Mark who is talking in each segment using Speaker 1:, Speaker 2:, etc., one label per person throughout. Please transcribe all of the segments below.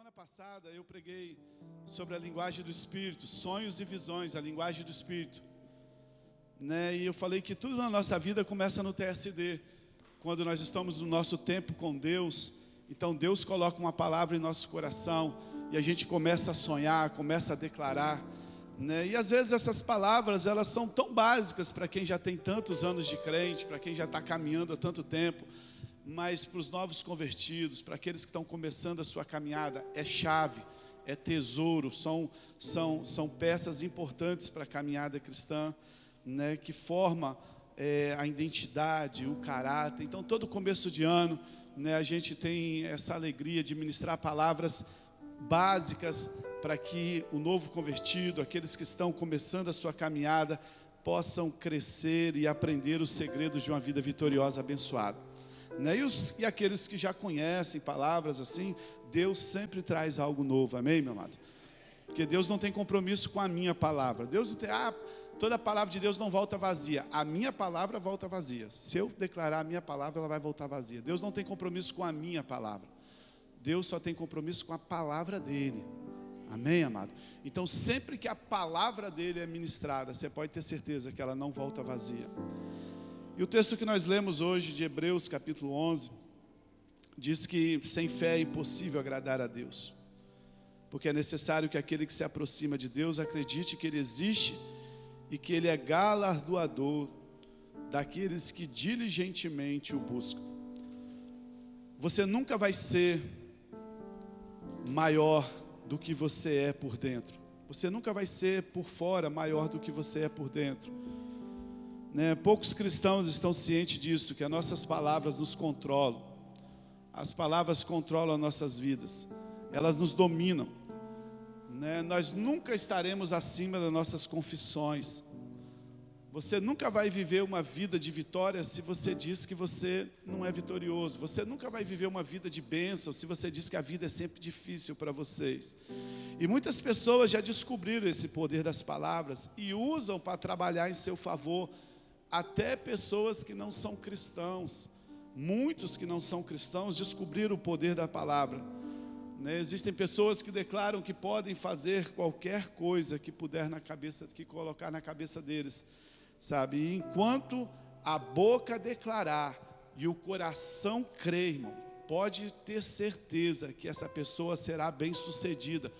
Speaker 1: Semana passada eu preguei sobre a linguagem do Espírito, sonhos e visões, a linguagem do Espírito, né? E eu falei que tudo na nossa vida começa no TSD, quando nós estamos no nosso tempo com Deus. Então Deus coloca uma palavra em nosso coração e a gente começa a sonhar, começa a declarar, né? E às vezes essas palavras, elas são tão básicas para quem já tem tantos anos de crente, para quem já está caminhando há tanto tempo. Mas para os novos convertidos, para aqueles que estão começando a sua caminhada, é chave, é tesouro, são peças importantes para a caminhada cristã, né, que forma a identidade, o caráter. Então todo começo de ano, né, a gente tem essa alegria de ministrar palavras básicas para que o novo convertido, aqueles que estão começando a sua caminhada, possam crescer e aprender os segredos de uma vida vitoriosa, abençoada. Né? E aqueles que já conhecem palavras assim, Deus sempre traz algo novo, amém, meu amado? Porque Deus não tem compromisso com a minha palavra. Deus não tem, toda a palavra de Deus não volta vazia. A minha palavra volta vazia. Se eu declarar a minha palavra, ela vai voltar vazia. Deus não tem compromisso com a minha palavra. Deus só tem compromisso com a palavra dele. Amém, amado? Então, sempre que a palavra dele é ministrada, você pode ter certeza que ela não volta vazia. E o texto que nós lemos hoje, de Hebreus capítulo 11, diz que sem fé é impossível agradar a Deus, porque é necessário que aquele que se aproxima de Deus acredite que Ele existe e que Ele é galardoador daqueles que diligentemente o buscam. Você nunca vai ser maior do que você é por dentro. Você nunca vai ser por fora maior do que você é por dentro. Né? Poucos cristãos estão cientes disso, que as nossas palavras nos controlam. As palavras controlam as nossas vidas. Elas nos dominam. Né? Nós nunca estaremos acima das nossas confissões. Você nunca vai viver uma vida de vitória se você diz que você não é vitorioso. Você nunca vai viver uma vida de bênção se você diz que a vida é sempre difícil para vocês. E muitas pessoas já descobriram esse poder das palavras e usam para trabalhar em seu favor. Até pessoas que não são cristãos, muitos que não são cristãos descobriram o poder da palavra. Né? Existem pessoas que declaram que podem fazer qualquer coisa que puder que colocar na cabeça deles, sabe? E enquanto a boca declarar e o coração crer, irmão, pode ter certeza que essa pessoa será bem-sucedida,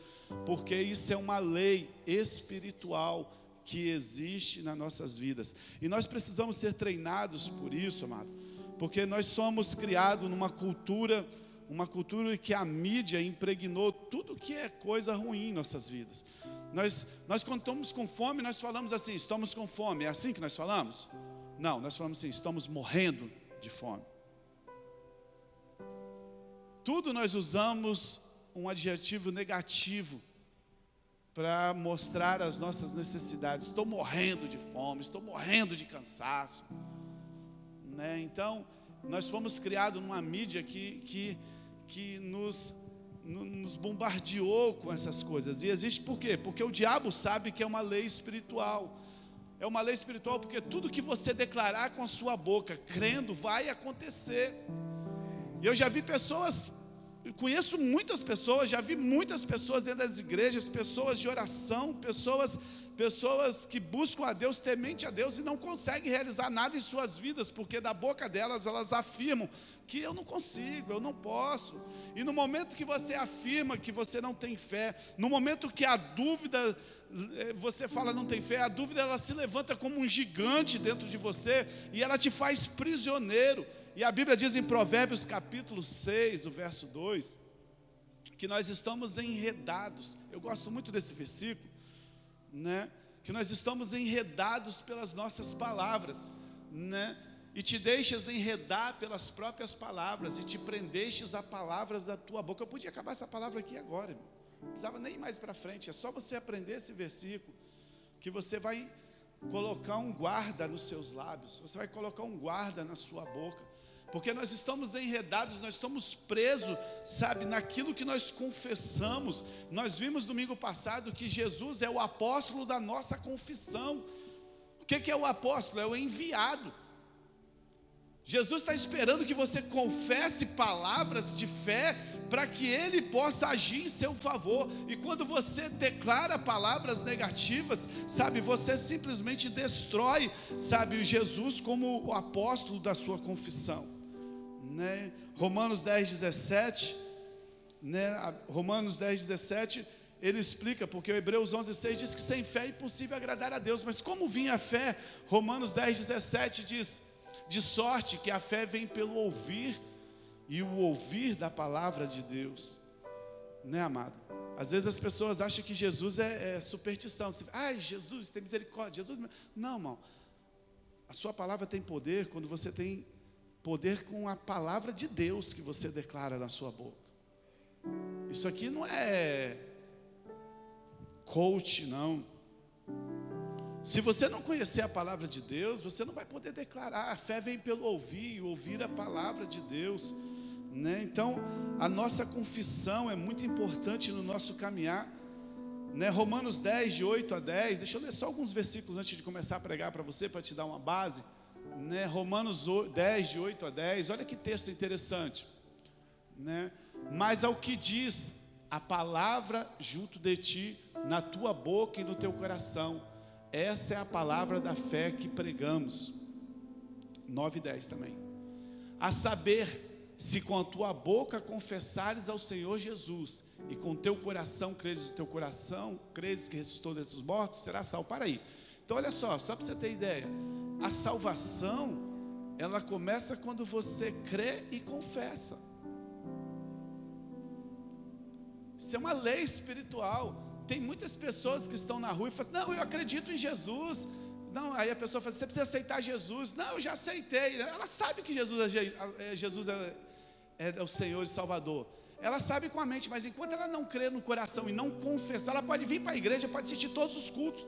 Speaker 1: porque isso é uma lei espiritual que existe nas nossas vidas, e nós precisamos ser treinados por isso, amado, porque nós somos criados numa cultura que a mídia impregnou tudo que é coisa ruim em nossas vidas. Nós quando estamos com fome, nós falamos assim, estamos com fome, é assim que nós falamos? Não, nós falamos assim, estamos morrendo de fome. Tudo nós usamos um adjetivo negativo para mostrar as nossas necessidades. Estou morrendo de fome, estou morrendo de cansaço, né? Então, nós fomos criados numa mídia que nos bombardeou com essas coisas. E existe por quê? Porque o diabo sabe que é uma lei espiritual. É uma lei espiritual porque tudo que você declarar com a sua boca, crendo, vai acontecer. E eu já vi pessoas... Eu conheço muitas pessoas, já vi muitas pessoas dentro das igrejas, pessoas de oração, pessoas que buscam a Deus, temente a Deus, e não conseguem realizar nada em suas vidas, porque da boca delas, elas afirmam que eu não consigo, eu não posso. E no momento que você afirma que você não tem fé, no momento que a dúvida, você fala não tem fé, a dúvida ela se levanta como um gigante dentro de você, e ela te faz prisioneiro. E a Bíblia diz em Provérbios capítulo 6, o verso 2, que nós estamos enredados. Eu gosto muito desse versículo, né? Que nós estamos enredados pelas nossas palavras, né? E te deixas enredar pelas próprias palavras, e te prendestes a palavras da tua boca. Eu podia acabar essa palavra aqui agora, irmão. Não precisava nem ir mais para frente, é só você aprender esse versículo, que você vai colocar um guarda nos seus lábios, você vai colocar um guarda na sua boca. Porque nós estamos enredados, nós estamos presos, sabe, naquilo que nós confessamos. Nós vimos domingo passado que Jesus é o apóstolo da nossa confissão. O que é o apóstolo? É o enviado. Jesus está esperando que você confesse palavras de fé para que Ele possa agir em seu favor. E quando você declara palavras negativas, sabe, você simplesmente destrói, sabe, o Jesus como o apóstolo da sua confissão, né? Romanos 10:17, né? Romanos 10:17, ele explica, porque o Hebreus 11:6 diz que sem fé é impossível agradar a Deus. Mas como vinha a fé? Romanos 10:17 diz: de sorte que a fé vem pelo ouvir, e o ouvir da palavra de Deus, né, amado? Às vezes as pessoas acham que Jesus é superstição. Ai, Jesus tem misericórdia, Jesus... Não, irmão, a sua palavra tem poder quando você tem poder com a palavra de Deus que você declara na sua boca. Isso aqui não é coach, não. Se você não conhecer a palavra de Deus, você não vai poder declarar. A fé vem pelo ouvir, e ouvir a palavra de Deus, né? Então, a nossa confissão é muito importante no nosso caminhar, né? Romanos 10:8-10, deixa eu ler só alguns versículos antes de começar a pregar para você, para te dar uma base, né? Romanos 10:8-10, olha que texto interessante, né? Mas ao que diz a palavra junto de ti, na tua boca e no teu coração, essa é a palavra da fé que pregamos. 9:10 também. A saber, se com a tua boca confessares ao Senhor Jesus, e com o teu coração creres no teu coração, creres que ressuscitou dentre os mortos, será salvo. Para aí. Então olha só para você ter ideia, a salvação, ela começa quando você crê e confessa. Isso é uma lei espiritual. Tem muitas pessoas que estão na rua e falam: não, eu acredito em Jesus. Não, aí a pessoa fala: você precisa aceitar Jesus. Não, eu já aceitei. Ela sabe que Jesus é o Senhor e Salvador. Ela sabe com a mente, mas enquanto ela não crer no coração e não confessar, ela pode vir para a igreja, pode assistir todos os cultos,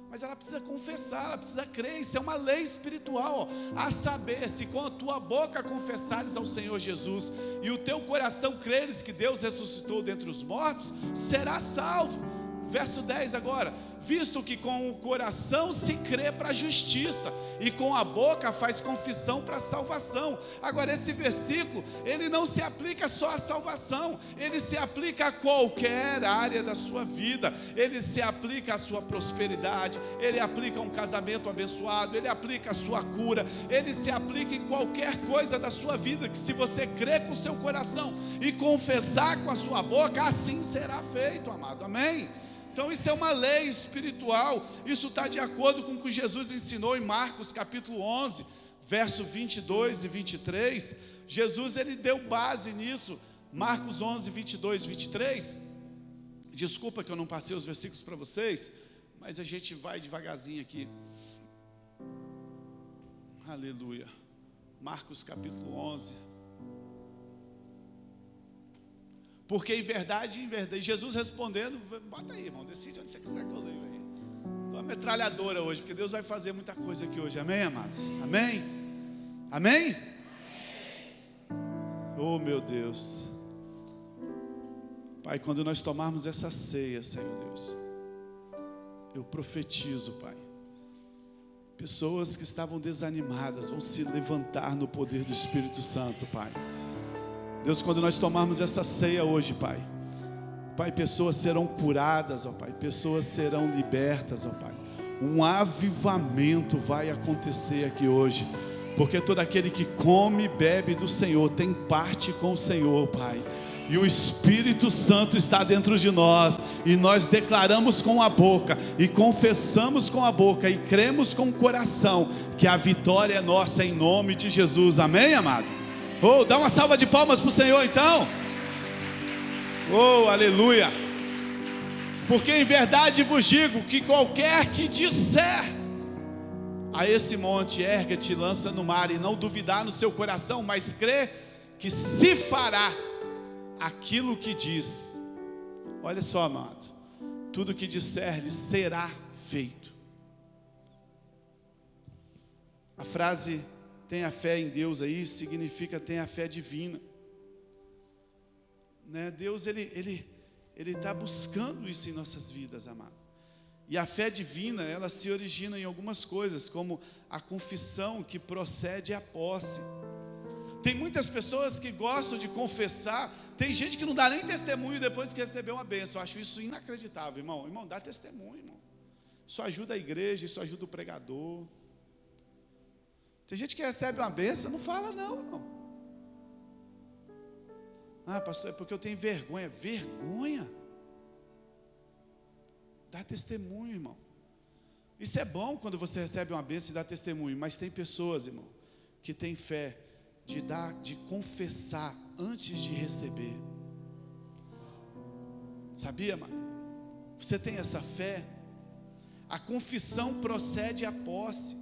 Speaker 1: mas ela precisa confessar, ela precisa crer. Isso é uma lei espiritual, ó. A saber, se com a tua boca confessares ao Senhor Jesus e o teu coração creres que Deus ressuscitou dentre os mortos, será salvo. Verso 10 agora: visto que com o coração se crê para a justiça, e com a boca faz confissão para a salvação. Agora esse versículo, ele não se aplica só à salvação, ele se aplica a qualquer área da sua vida. Ele se aplica à sua prosperidade, ele aplica a um casamento abençoado, ele aplica a sua cura, ele se aplica em qualquer coisa da sua vida, que se você crer com o seu coração e confessar com a sua boca, assim será feito, amado, amém? Então isso é uma lei espiritual. Isso está de acordo com o que Jesus ensinou em Marcos capítulo 11, verso 22 e 23. Jesus, ele deu base nisso. Marcos 11, 22 e 23. Desculpa que eu não passei os versículos para vocês, mas a gente vai devagarzinho aqui. Aleluia. Marcos capítulo 11. Porque em verdade, Jesus respondendo, bota aí, irmão, decide onde você quiser que eu leio aí. Estou uma metralhadora hoje, porque Deus vai fazer muita coisa aqui hoje, amém, amados? Amém? Amém? Oh, meu Deus. Pai, quando nós tomarmos essa ceia, Senhor Deus, eu profetizo, Pai, pessoas que estavam desanimadas vão se levantar no poder do Espírito Santo, Pai. Deus, quando nós tomarmos essa ceia hoje, Pai, pessoas serão curadas, ó Pai, pessoas serão libertas, ó Pai. Um avivamento vai acontecer aqui hoje, porque todo aquele que come e bebe do Senhor tem parte com o Senhor, Pai. E o Espírito Santo está dentro de nós, e nós declaramos com a boca, e confessamos com a boca, e cremos com o coração, que a vitória é nossa em nome de Jesus, amém, amado? Oh, dá uma salva de palmas para o Senhor então. Oh, aleluia. Porque em verdade vos digo que qualquer que disser a esse monte, erga-te, lança no mar, e não duvidar no seu coração, mas crê que se fará aquilo que diz. Olha só, amado, tudo que disser-lhe será feito. A frase tenha fé em Deus aí significa tenha fé divina, né? Deus ele está buscando isso em nossas vidas, amado. E a fé divina, ela se origina em algumas coisas, como a confissão que procede à posse. Tem muitas pessoas que gostam de confessar, tem gente que não dá nem testemunho depois que recebeu uma bênção. Eu acho isso inacreditável, irmão. Irmão, dá testemunho, irmão. Isso ajuda a igreja, isso ajuda o pregador. Tem gente que recebe uma bênção, não fala não, irmão. Ah, pastor, é porque eu tenho vergonha. Vergonha? Dá testemunho, irmão. Isso é bom quando você recebe uma bênção e dá testemunho, mas tem pessoas, irmão, que têm fé de confessar antes de receber. Sabia, amado? Você tem essa fé? A confissão procede à posse.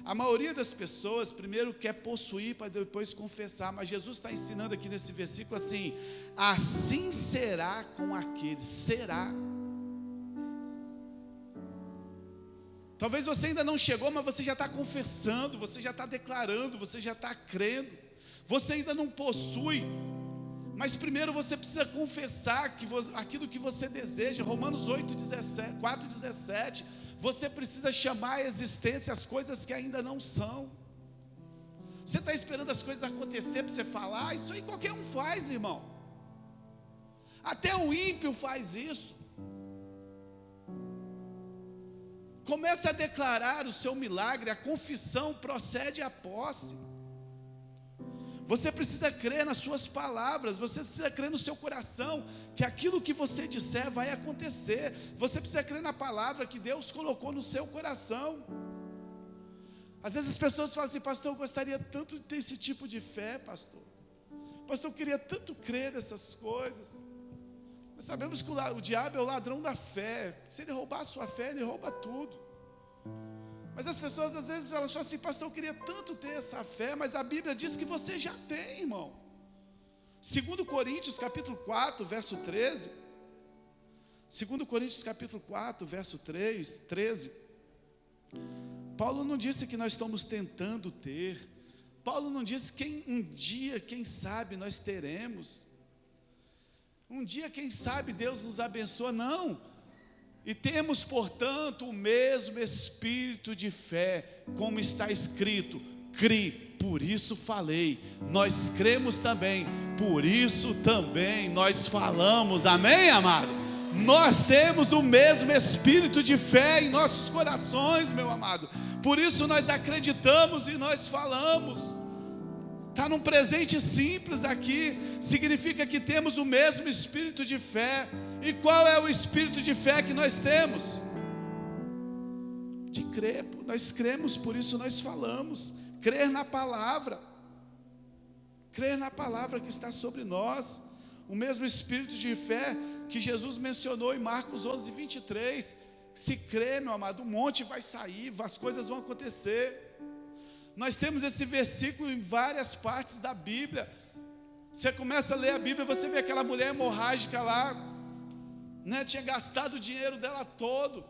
Speaker 1: A maioria das pessoas primeiro quer possuir para depois confessar, mas Jesus está ensinando aqui nesse versículo assim: assim será com aqueles, será. Talvez você ainda não chegou, mas você já está confessando, você já está declarando, você já está crendo. Você ainda não possui, mas primeiro você precisa confessar aquilo que você deseja. Romanos 4,17. Você precisa chamar à existência as coisas que ainda não são. Você está esperando as coisas acontecer para você falar? Isso aí qualquer um faz, irmão. Até o ímpio faz isso. Comece a declarar o seu milagre. A confissão procede à posse. Você precisa crer nas suas palavras, você precisa crer no seu coração, que aquilo que você disser vai acontecer. Você precisa crer na palavra que Deus colocou no seu coração. Às vezes as pessoas falam assim: pastor, eu gostaria tanto de ter esse tipo de fé, pastor. Pastor, eu queria tanto crer nessas coisas. Nós sabemos que o diabo é o ladrão da fé. Se ele roubar a sua fé, ele rouba tudo. Mas as pessoas às vezes elas falam assim: pastor, eu queria tanto ter essa fé, mas a Bíblia diz que você já tem, irmão. 2 Coríntios capítulo 4, verso 13. 2 Coríntios capítulo 4, verso 13. Paulo não disse que nós estamos tentando ter. Paulo não disse que um dia, quem sabe, nós teremos. Um dia, quem sabe, Deus nos abençoa. Não. E temos, portanto, o mesmo espírito de fé, como está escrito: cri, por isso falei. Nós cremos também, por isso também nós falamos. Amém, amado? Nós temos o mesmo espírito de fé em nossos corações, meu amado. Por isso nós acreditamos e nós falamos. Está num presente simples aqui, significa que temos o mesmo espírito de fé. E qual é o espírito de fé que nós temos? De crer, nós cremos, por isso nós falamos. Crer na palavra que está sobre nós. O mesmo espírito de fé que Jesus mencionou em Marcos 11:23. Se crer, meu amado, um monte vai sair, as coisas vão acontecer. Nós temos esse versículo em várias partes da Bíblia. Você começa a ler a Bíblia, você vê aquela mulher hemorrágica lá, né? Tinha gastado o dinheiro dela todo,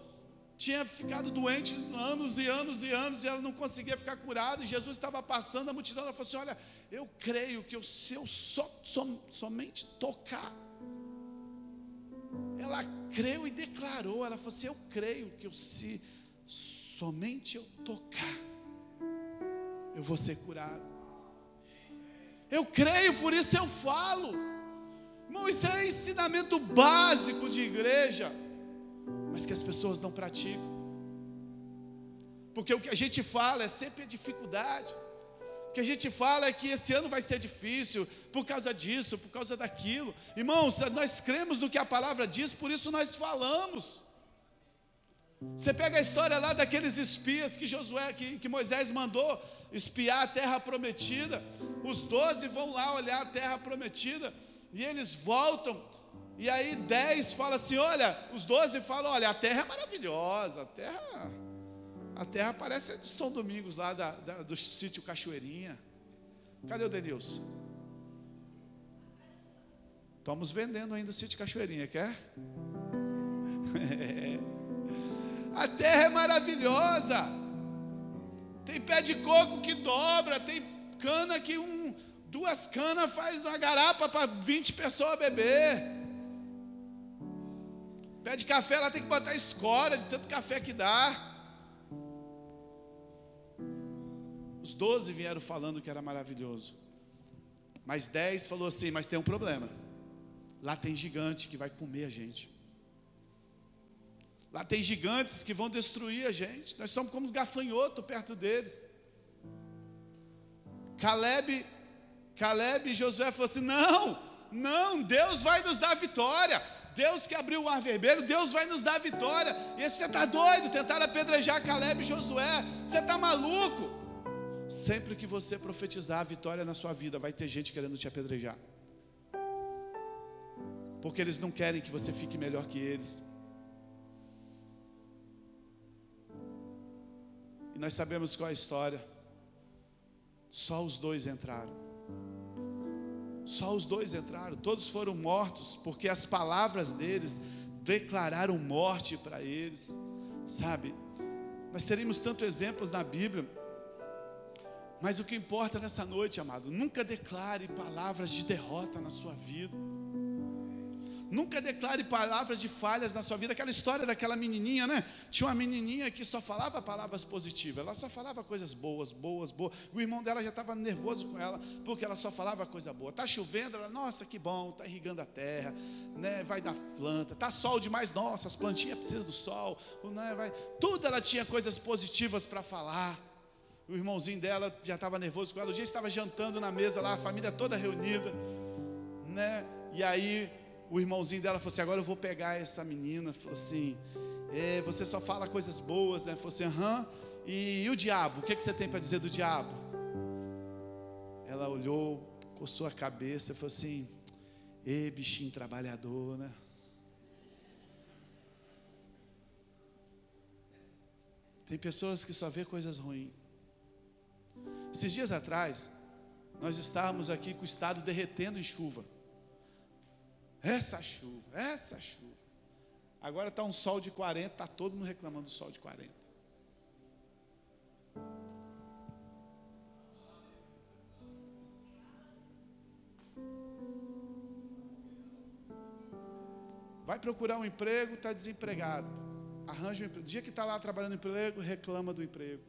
Speaker 1: tinha ficado doente anos e anos e anos, e ela não conseguia ficar curada. E Jesus estava passando, a multidão, ela falou assim: olha, eu creio que se eu somente tocar. Ela creu e declarou, ela falou assim: eu creio que se somente eu tocar, eu vou ser curado. Eu creio, por isso eu falo. Irmão, isso é ensinamento básico de igreja, mas que as pessoas não praticam. Porque o que a gente fala é sempre a dificuldade. O que a gente fala é que esse ano vai ser difícil, por causa disso, por causa daquilo. Irmãos, nós cremos no que a palavra diz, por isso nós falamos. Você pega a história lá daqueles espias que Moisés mandou espiar a terra prometida. Os 12 vão lá olhar a terra prometida, e eles voltam, e aí 10 falam assim: olha, os 12 falam: olha, a terra é maravilhosa, a terra parece a de São Domingos lá do sítio Cachoeirinha. Cadê o Denilson? Estamos vendendo ainda o sítio Cachoeirinha, quer? A terra é maravilhosa, tem pé de coco que dobra, tem cana que 2 canas faz uma garapa para 20 pessoas beber. Pede café, ela tem que botar escória de tanto café que dá. Os 12 vieram falando que era maravilhoso. Mas 10 falou assim, mas tem um problema. Lá tem gigante que vai comer a gente. Lá tem gigantes que vão destruir a gente. Nós somos como gafanhoto perto deles. Caleb e Josué falaram assim, não, Deus vai nos dar vitória. Deus que abriu o mar vermelho, Deus vai nos dar vitória. E você está doido? Tentaram apedrejar Caleb e Josué. Você está maluco? Sempre que você profetizar a vitória na sua vida, vai ter gente querendo te apedrejar. Porque eles não querem que você fique melhor que eles. E nós sabemos qual é a história. Só os 2 entraram. Só os 2 entraram. Todos foram mortos, porque as palavras deles declararam morte para eles. Sabe? Nós teríamos tantos exemplos na Bíblia. Mas o que importa nessa noite, amado, nunca declare palavras de derrota na sua vida. Nunca declare palavras de falhas na sua vida. Aquela história daquela menininha, né? Tinha uma menininha que só falava palavras positivas. Ela só falava coisas boas. O irmão dela já estava nervoso com ela, porque ela só falava coisa boa. Está chovendo, ela, nossa, que bom, está irrigando a terra, né? Vai dar planta. Está sol demais, nossa, as plantinhas precisam do sol, né? Tudo ela tinha coisas positivas para falar. O irmãozinho dela já estava nervoso com ela. O dia estava jantando na mesa lá, a família toda reunida, né? E aí o irmãozinho dela falou assim, agora eu vou pegar essa menina. Falou assim, você só fala coisas boas, né? Falou assim, e o diabo? O que você tem para dizer do diabo? Ela olhou, coçou a cabeça e falou assim, bichinho trabalhador, né? Tem pessoas que só vê coisas ruins. Esses dias atrás, nós estávamos aqui com o estado derretendo em chuva. Essa chuva. Agora está um sol de 40, está todo mundo reclamando do sol de 40. Vai procurar um emprego, está desempregado. Arranja um emprego. O dia que está lá trabalhando no emprego, reclama do emprego.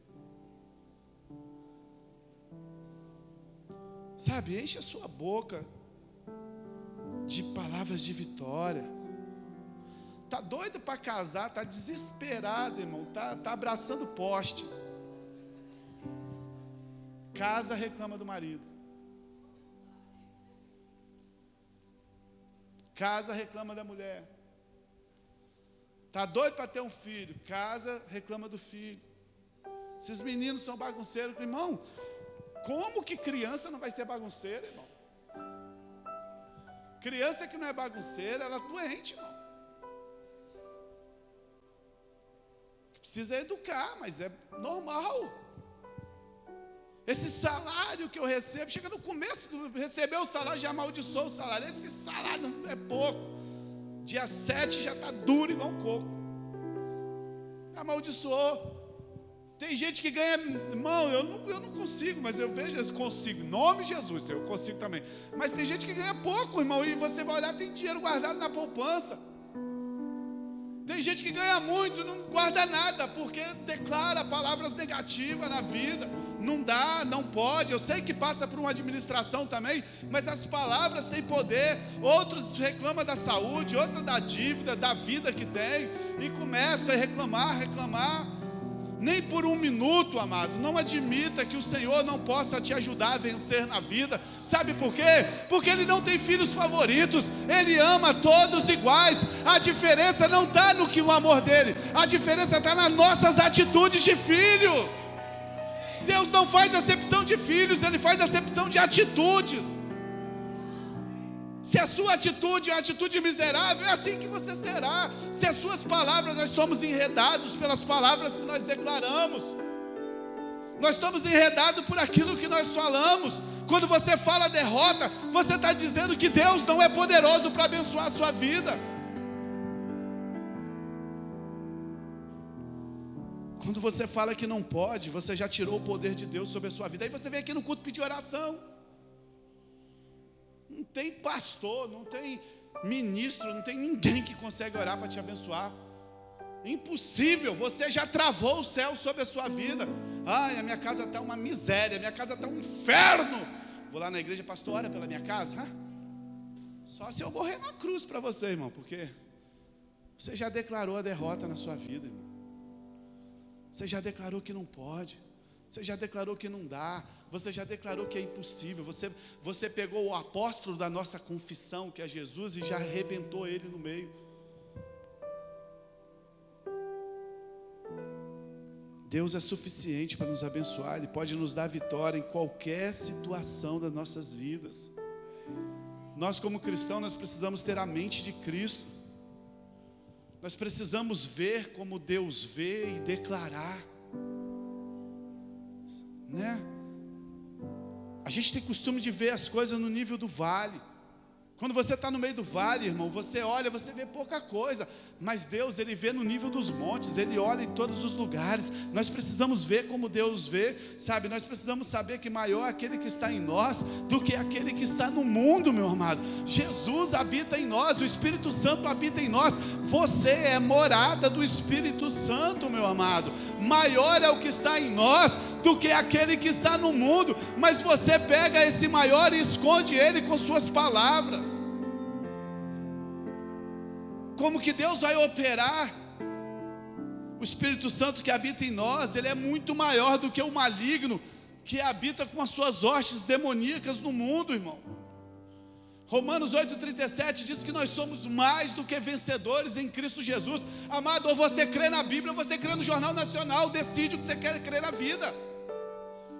Speaker 1: Sabe, enche a sua boca de palavras de vitória. Está doido para casar, está desesperado, irmão, está abraçando poste. Casa, reclama do marido. Casa, reclama da mulher. Está doido para ter um filho. Casa, reclama do filho. Esses meninos são bagunceiros. Irmão, como que criança não vai ser bagunceira, irmão? Criança que não é bagunceira, ela é doente, irmão. Precisa educar, mas é normal. Esse salário que eu recebo, chega no começo do receber o salário, já amaldiçoou o salário. Esse salário não é pouco. Dia 7 já está duro igual um coco. Amaldiçoou. Tem gente que ganha, irmão, eu não consigo, mas eu vejo, eu consigo, em nome de Jesus, eu consigo também. Mas tem gente que ganha pouco, irmão, e você vai olhar, tem dinheiro guardado na poupança. Tem gente que ganha muito, não guarda nada, porque declara palavras negativas na vida. Não dá, não pode. Eu sei que passa por uma administração também, mas as palavras têm poder. Outros reclamam da saúde, outros da dívida, da vida que tem, e começa a reclamar. Nem por um minuto, amado, não admita que o Senhor não possa te ajudar a vencer na vida. Sabe por quê? Porque Ele não tem filhos favoritos. Ele ama todos iguais. A diferença não está no que o amor dele, a diferença está nas nossas atitudes de filhos. Deus não faz acepção de filhos, Ele faz acepção de atitudes. Se a sua atitude é uma atitude miserável, é assim que você será. Se as suas palavras, nós estamos enredados pelas palavras que nós declaramos. Nós estamos enredados por aquilo que nós falamos. Quando você fala derrota, você está dizendo que Deus não é poderoso para abençoar a sua vida. Quando você fala que não pode, você já tirou o poder de Deus sobre a sua vida. Aí você vem aqui no culto pedir oração. Não tem pastor, não tem ministro, não tem ninguém que consegue orar para te abençoar. Impossível, você já travou o céu sobre a sua vida. Ai, a minha casa está uma miséria, a minha casa está um inferno. Vou lá na igreja, pastor, ora pela minha casa. Só se eu morrer na cruz para você, irmão, porque você já declarou a derrota na sua vida, irmão. Você já declarou que não pode. Você já declarou que não dá. Você já declarou que é impossível. Você pegou o apóstolo da nossa confissão, que é Jesus, e já arrebentou ele no meio. Deus é suficiente para nos abençoar. Ele pode nos dar vitória em qualquer situação das nossas vidas. Nós, como cristãos, nós precisamos ter a mente de Cristo. Nós precisamos ver como Deus vê e declarar, né? A gente tem costume de ver as coisas no nível do vale. Quando você está no meio do vale, irmão, você olha, você vê pouca coisa. Mas Deus, Ele vê no nível dos montes, Ele olha em todos os lugares. Nós precisamos ver como Deus vê, sabe? Nós precisamos saber que maior é aquele que está em nós do que aquele que está no mundo, meu amado. Jesus habita em nós, o Espírito Santo habita em nós. Você é morada do Espírito Santo, meu amado. Maior é o que está em nós do que aquele que está no mundo. Mas você pega esse maior e esconde ele com suas palavras. Como que Deus vai operar? O Espírito Santo que habita em nós, ele é muito maior do que o maligno que habita com as suas hostes demoníacas no mundo, irmão. Romanos 8,37 diz que nós somos mais do que vencedores em Cristo Jesus. Amado, ou você crê na Bíblia, ou você crê no Jornal Nacional. Decide o que você quer crer na vida.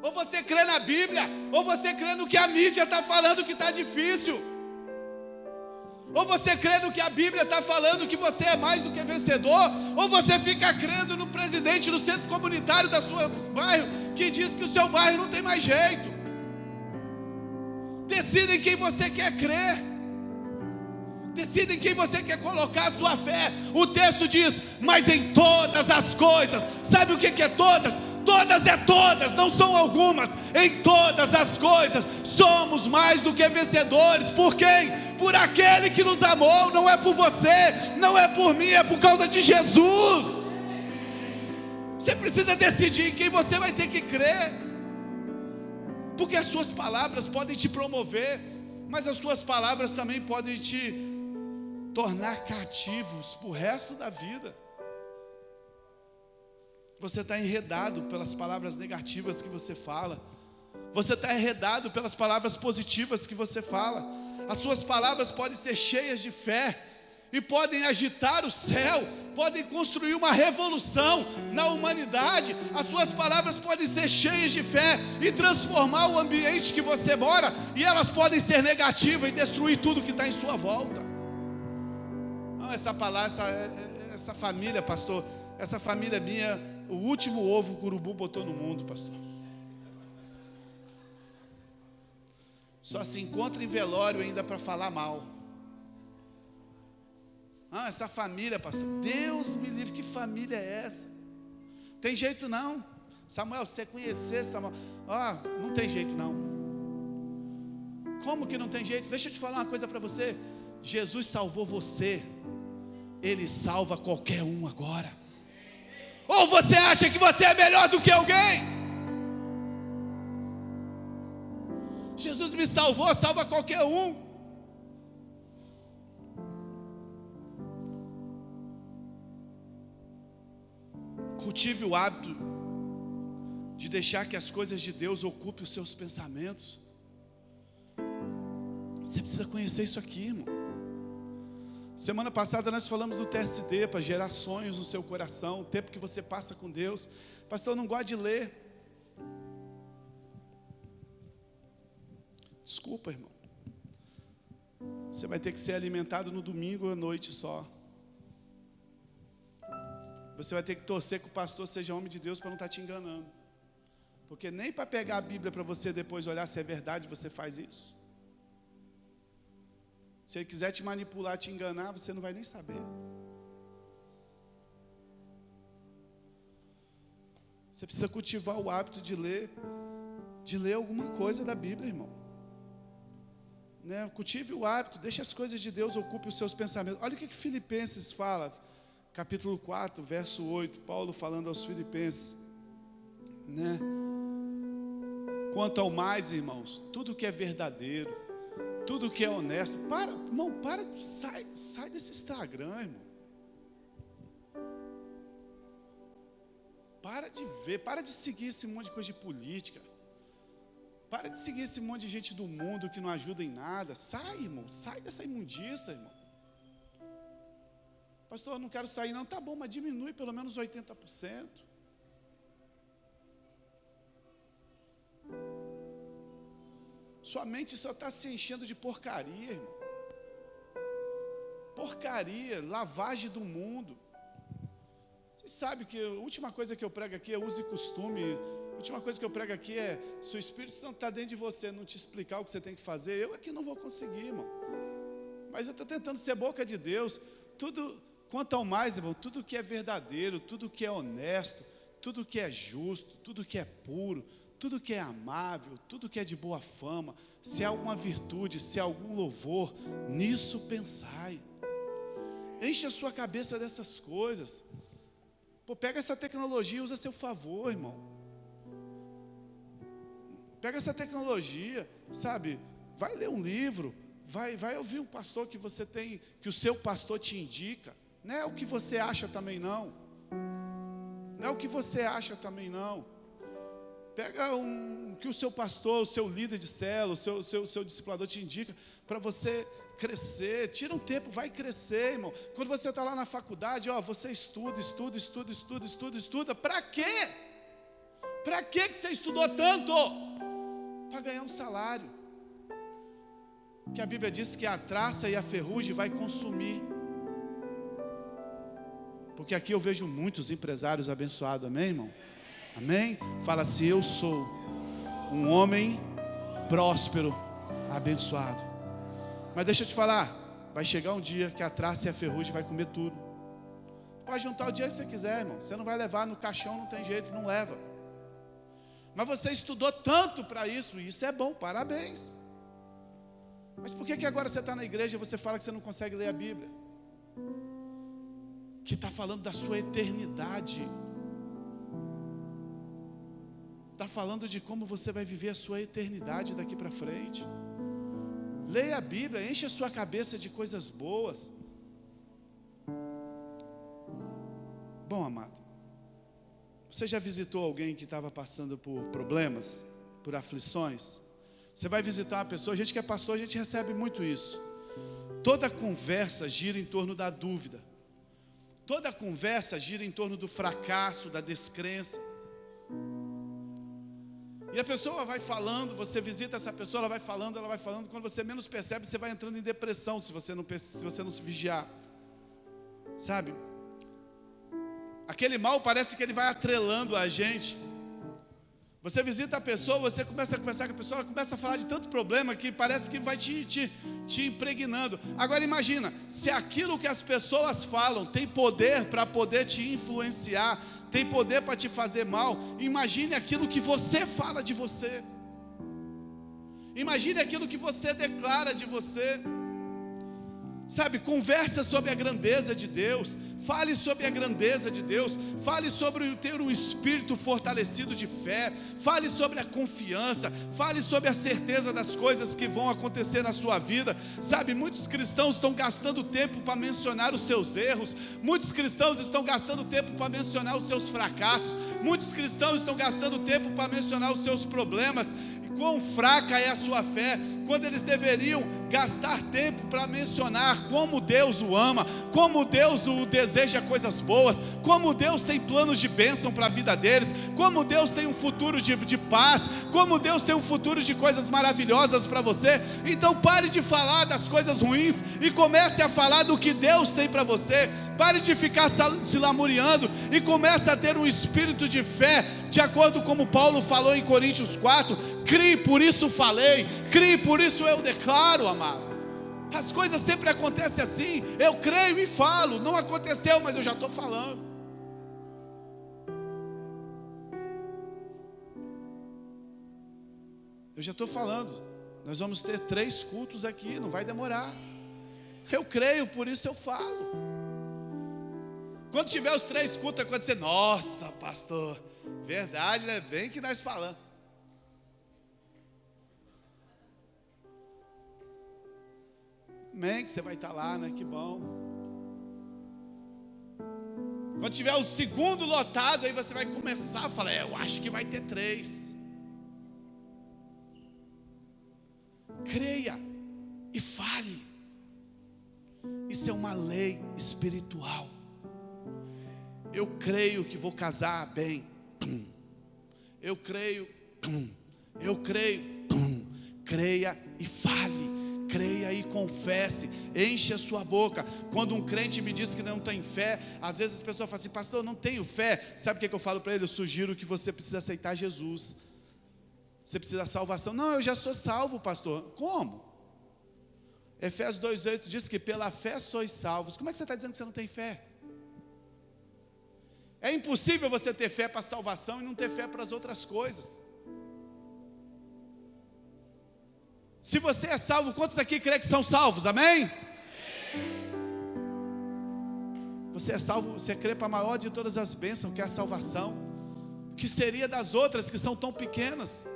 Speaker 1: Ou você crê na Bíblia, ou você crê no que a mídia está falando que está difícil. Ou você crê no que a Bíblia está falando, que você é mais do que vencedor, ou você fica crendo no presidente do centro comunitário da sua bairro, que diz que o seu bairro não tem mais jeito. Decida em quem você quer crer. Decida em quem você quer colocar a sua fé. O texto diz, mas em todas as coisas. Sabe o que é todas? Todas é todas, não são algumas. Em todas as coisas somos mais do que vencedores. Por quem? Por aquele que nos amou. Não é por você, não é por mim, é por causa de Jesus. Você precisa decidir em quem você vai ter que crer, porque as suas palavras podem te promover, mas as suas palavras também podem te tornar cativos para o resto da vida. Você está enredado pelas palavras negativas que você fala. Você está enredado pelas palavras positivas que você fala. As suas palavras podem ser cheias de fé e podem agitar o céu, podem construir uma revolução na humanidade. As suas palavras podem ser cheias de fé e transformar o ambiente que você mora, e elas podem ser negativas e destruir tudo que está em sua volta. Essa palavra, essa família, pastor, essa família minha, o último ovo que o urubu botou no mundo, pastor. Só se encontra em velório ainda para falar mal. Essa família, pastor, Deus me livre, que família é essa? Tem jeito não. Samuel, se você conhecer Samuel, não tem jeito não. Como que não tem jeito? Deixa eu te falar uma coisa para você. Jesus salvou você, Ele salva qualquer um agora. Ou você acha que você é melhor do que alguém? Jesus me salvou, salva qualquer um. Cultive o hábito de deixar que as coisas de Deus ocupem os seus pensamentos. Você precisa conhecer isso aqui, irmão. Semana passada nós falamos do TSD, para gerar sonhos no seu coração, o tempo que você passa com Deus. Pastor, eu não gosto de ler. Desculpa, irmão. Você vai ter que ser alimentado no domingo à noite só. Você vai ter que torcer que o pastor seja homem de Deus para não estar te enganando. Porque nem para pegar a Bíblia para você depois olhar se é verdade, você faz isso. Se ele quiser te manipular, te enganar, você não vai nem saber. Você precisa cultivar o hábito de ler alguma coisa da Bíblia, irmão. né? Cultive o hábito, deixe as coisas de Deus ocupem os seus pensamentos. Olha o que Filipenses fala, capítulo 4, verso 8, Paulo falando aos Filipenses, né? Quanto ao mais, irmãos, tudo que é verdadeiro, tudo que é honesto, sai desse Instagram, irmão. Para de ver, para de seguir esse monte de coisa de política. Para de seguir esse monte de gente do mundo que não ajuda em nada. Sai, irmão, sai dessa imundícia, irmão. Pastor, eu não quero sair não. Tá bom, mas diminui pelo menos 80%. Sua mente só está se enchendo de porcaria, irmão. Porcaria, lavagem do mundo. Você sabe que a última coisa que eu prego aqui é uso e costume. A última coisa que eu prego aqui é, se o Espírito Santo está dentro de você, não te explicar o que você tem que fazer, eu aqui não vou conseguir, irmão. Mas eu estou tentando ser boca de Deus. Tudo, quanto ao mais, irmão, tudo que é verdadeiro, tudo que é honesto, tudo que é justo, tudo que é puro, tudo que é amável, tudo que é de boa fama, se há alguma virtude, se há algum louvor, nisso pensai. Enche a sua cabeça dessas coisas. Pô, pega essa tecnologia e usa a seu favor, irmão. Pega essa tecnologia, sabe? Vai ler um livro, vai ouvir um pastor que você tem, que o seu pastor te indica. Não é o que você acha também não. Não é o que você acha também não. Pega que o seu pastor, o seu líder de célula, o seu discipulador te indica para você crescer. Tira um tempo, vai crescer, irmão. Quando você está lá na faculdade, você estuda. Para quê? Para que você estudou tanto? Para ganhar um salário. Que a Bíblia diz que a traça e a ferrugem vai consumir. Porque aqui eu vejo muitos empresários abençoados, amém, irmão? Amém? Fala assim, eu sou um homem próspero, abençoado. Mas deixa eu te falar, vai chegar um dia que a traça e a ferrugem vai comer tudo. Pode juntar o dia que você quiser, irmão. Você não vai levar no caixão, não tem jeito, não leva. Mas você estudou tanto para isso, e isso é bom, parabéns. Mas por que agora você está na igreja e você fala que você não consegue ler a Bíblia? Que está falando da sua eternidade. Está falando de como você vai viver a sua eternidade daqui para frente. Leia a Bíblia, enche a sua cabeça de coisas boas. Bom, amado, você já visitou alguém que estava passando por problemas, por aflições? Você vai visitar uma pessoa, a gente que é pastor, a gente recebe muito isso. Toda conversa gira em torno da dúvida. Toda conversa gira em torno do fracasso, da descrença. E a pessoa vai falando, você visita essa pessoa, ela vai falando, quando você menos percebe, você vai entrando em depressão, se você não se vigiar. Sabe? Aquele mal parece que ele vai atrelando a gente. Você visita a pessoa, você começa a conversar com a pessoa, ela começa a falar de tanto problema que parece que vai te impregnando. Agora imagina, se aquilo que as pessoas falam tem poder para poder te influenciar, tem poder para te fazer mal, imagine aquilo que você fala de você. Imagine aquilo que você declara de você. Sabe, conversa sobre a grandeza de Deus, fale sobre a grandeza de Deus, fale sobre ter um espírito fortalecido de fé, fale sobre a confiança, fale sobre a certeza das coisas que vão acontecer na sua vida. Sabe, muitos cristãos estão gastando tempo para mencionar os seus erros, muitos cristãos estão gastando tempo para mencionar os seus fracassos, muitos cristãos estão gastando tempo para mencionar os seus problemas. Quão fraca é a sua fé, quando eles deveriam gastar tempo para mencionar como Deus o ama, como Deus o deseja coisas boas, como Deus tem planos de bênção para a vida deles, como Deus tem um futuro de paz, como Deus tem um futuro de coisas maravilhosas para você. Então pare de falar das coisas ruins e comece a falar do que Deus tem para você. Pare de ficar se lamuriando e comece a ter um espírito de fé, de acordo com como Paulo falou em Coríntios 4, crie, por isso falei, crie, por isso eu declaro, amado. As coisas sempre acontecem assim, eu creio e falo, não aconteceu, mas eu já estou falando. Eu já estou falando. Nós vamos ter 3 cultos aqui, não vai demorar. Eu creio, por isso eu falo. Quando tiver os 3 cultos, acontecer, nossa, pastor, verdade, né? Bem que nós falamos. Amém, que você vai estar lá, né? Que bom. Quando tiver o 2º lotado, aí você vai começar a falar, eu acho que vai ter 3. Creia e fale. Isso é uma lei espiritual. Eu creio que vou casar bem. Eu creio. Creia e fale. Creia e confesse, enche a sua boca. Quando um crente me diz que não tem fé, às vezes as pessoas falam assim, pastor, eu não tenho fé. Sabe o que eu falo para ele? Eu sugiro que você precisa aceitar Jesus. Você precisa da salvação. Não, eu já sou salvo, pastor. Como? Efésios 2,8 diz que pela fé sois salvos. Como é que você está dizendo que você não tem fé? É impossível você ter fé para a salvação e não ter fé para as outras coisas. Se você é salvo, quantos aqui creem que são salvos? Amém? Você é salvo, você crê para a maior de todas as bênçãos, que é a salvação. Que seria das outras que são tão pequenas?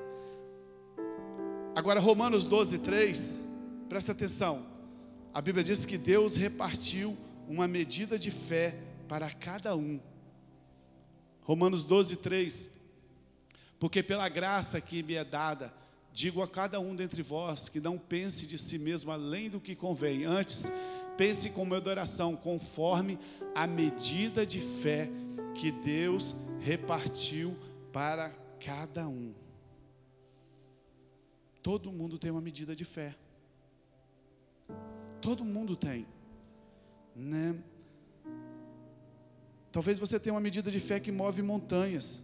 Speaker 1: Agora Romanos 12:3, presta atenção. A Bíblia diz que Deus repartiu uma medida de fé para cada um. Romanos 12:3. Porque pela graça que me é dada, digo a cada um dentre vós, que não pense de si mesmo além do que convém. Antes, pense com meu oração, conforme a medida de fé que Deus repartiu para cada um. Todo mundo tem uma medida de fé. Todo mundo tem, né? Talvez você tenha uma medida de fé que move montanhas.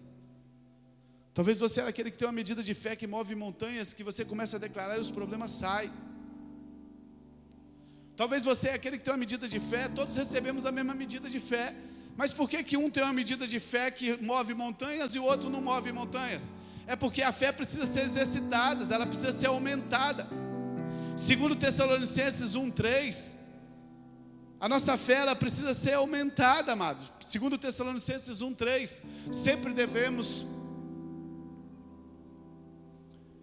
Speaker 1: Talvez você é aquele que tem uma medida de fé que move montanhas, que você começa a declarar e os problemas saem. Talvez você é aquele que tem uma medida de fé, todos recebemos a mesma medida de fé. Mas por que um tem uma medida de fé que move montanhas e o outro não move montanhas? É porque a fé precisa ser exercitada, ela precisa ser aumentada. Segundo Tessalonicenses 1:3, a nossa fé ela precisa ser aumentada, amados. Segundo Tessalonicenses 1:3, sempre devemos,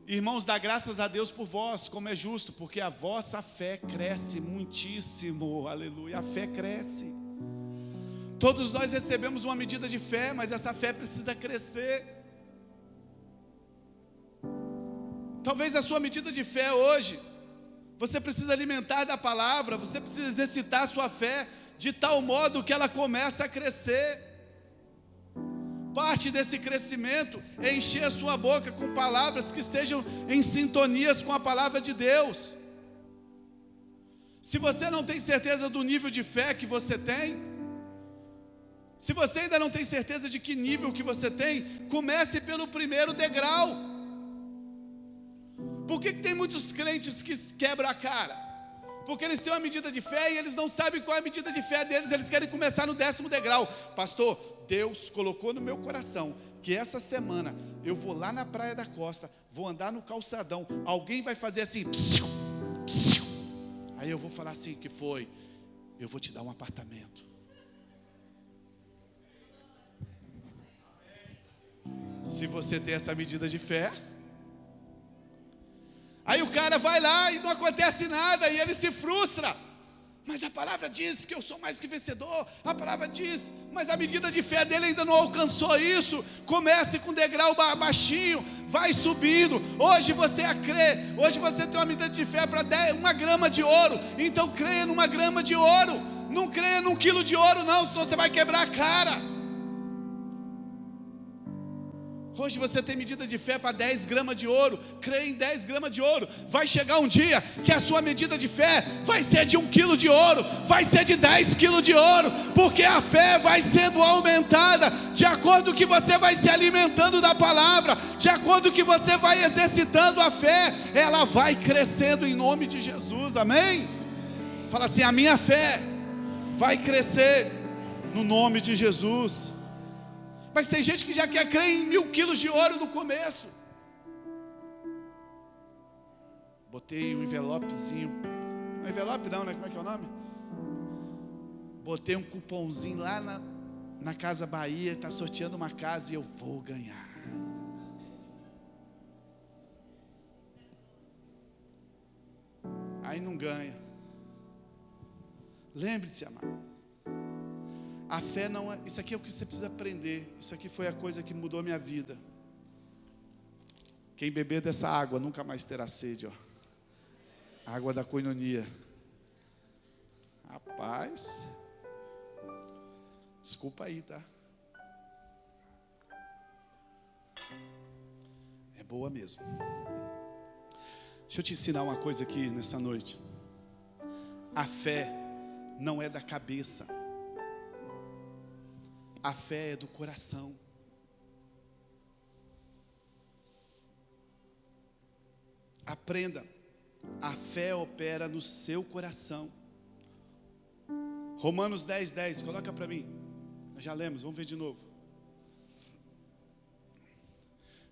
Speaker 1: irmãos, dar graças a Deus por vós, como é justo, porque a vossa fé cresce muitíssimo, aleluia, a fé cresce. Todos nós recebemos uma medida de fé, mas essa fé precisa crescer. Talvez a sua medida de fé hoje, você precisa alimentar da palavra, você precisa exercitar a sua fé, de tal modo que ela começa a crescer. Parte desse crescimento é encher a sua boca com palavras que estejam em sintonias com a palavra de Deus. Se você não tem certeza do nível de fé que você tem, se você ainda não tem certeza de que nível que você tem, comece pelo primeiro degrau. Por que tem muitos crentes que quebram a cara? Porque eles têm uma medida de fé e eles não sabem qual é a medida de fé deles, eles querem começar no 10º degrau. Pastor, Deus colocou no meu coração que essa semana eu vou lá na Praia da Costa, vou andar no calçadão, alguém vai fazer assim, aí eu vou falar assim, que foi? Eu vou te dar um apartamento. Se você tem essa medida de fé, aí o cara vai lá e não acontece nada, e ele se frustra. Mas a palavra diz que eu sou mais que vencedor. A palavra diz, mas a medida de fé dele ainda não alcançou isso. Comece com degrau baixinho, vai subindo. Hoje você crê, hoje você tem uma medida de fé para 1 grama de ouro. Então creia numa grama de ouro. Não creia num quilo de ouro não, senão você vai quebrar a cara. Hoje você tem medida de fé para 10 gramas de ouro. Creia em 10 gramas de ouro. Vai chegar um dia que a sua medida de fé vai ser de 1 quilo de ouro, vai ser de 10 quilos de ouro, porque a fé vai sendo aumentada de acordo que você vai se alimentando da palavra, de acordo que você vai exercitando a fé, ela vai crescendo em nome de Jesus, amém? Fala assim, a minha fé vai crescer no nome de Jesus. Mas tem gente que já quer crer em 1000 quilos de ouro no começo. botei um envelopezinho. Um envelope não, né? Como é que é o nome? Botei um cupomzinho lá na Casa Bahia, está sorteando uma casa e eu vou ganhar. Aí não ganha. Lembre-se, amado. A fé não é... Isso aqui é o que você precisa aprender. Isso aqui foi a coisa que mudou minha vida. Quem beber dessa água nunca mais terá sede, ó. Água da koinonia. Rapaz... Desculpa aí, tá? É boa mesmo. Deixa eu te ensinar uma coisa aqui nessa noite. A fé não é da cabeça. A fé é do coração. Aprenda. A fé opera no seu coração. Romanos 10:10, coloca para mim. Nós já lemos, vamos ver de novo.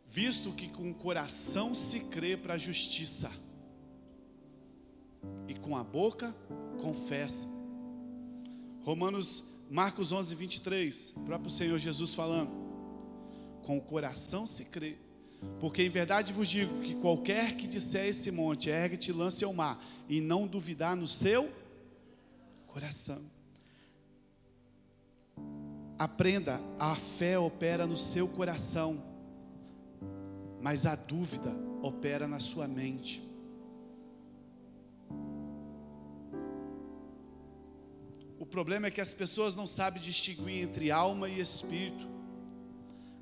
Speaker 1: Visto que com o coração se crê para a justiça, e com a boca confessa. Marcos 11:23, o próprio Senhor Jesus falando. Com o coração se crê, porque em verdade vos digo que qualquer que disser esse monte, ergue-te e lance ao mar, e não duvidar no seu coração. Aprenda, a fé opera no seu coração, mas a dúvida opera na sua mente. O problema é que as pessoas não sabem distinguir entre alma e espírito.